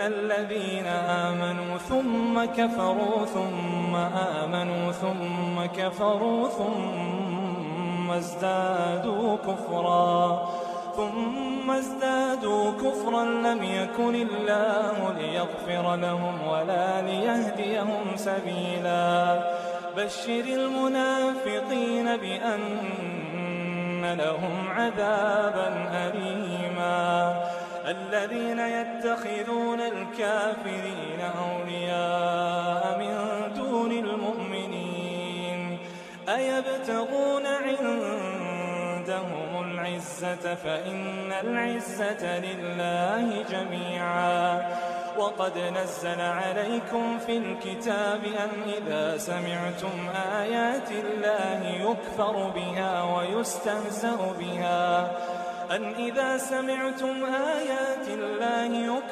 الذين آمنوا ثم كفروا ثم آمنوا ثم كفروا ثم ازدادوا كفرا لم يكن الله ليغفر لهم ولا ليهديهم سبيلا. بشر المنافقين بأن لهم عذابا أليما. الذين يتخذون الكافرين أولياء من دون المؤمنين أيبتغون عندهم العزة فإن العزة لله جميعا. وقد نزل عليكم في الكتاب أن إذا سمعتم آيات الله يكفر بها ويستهزأ بها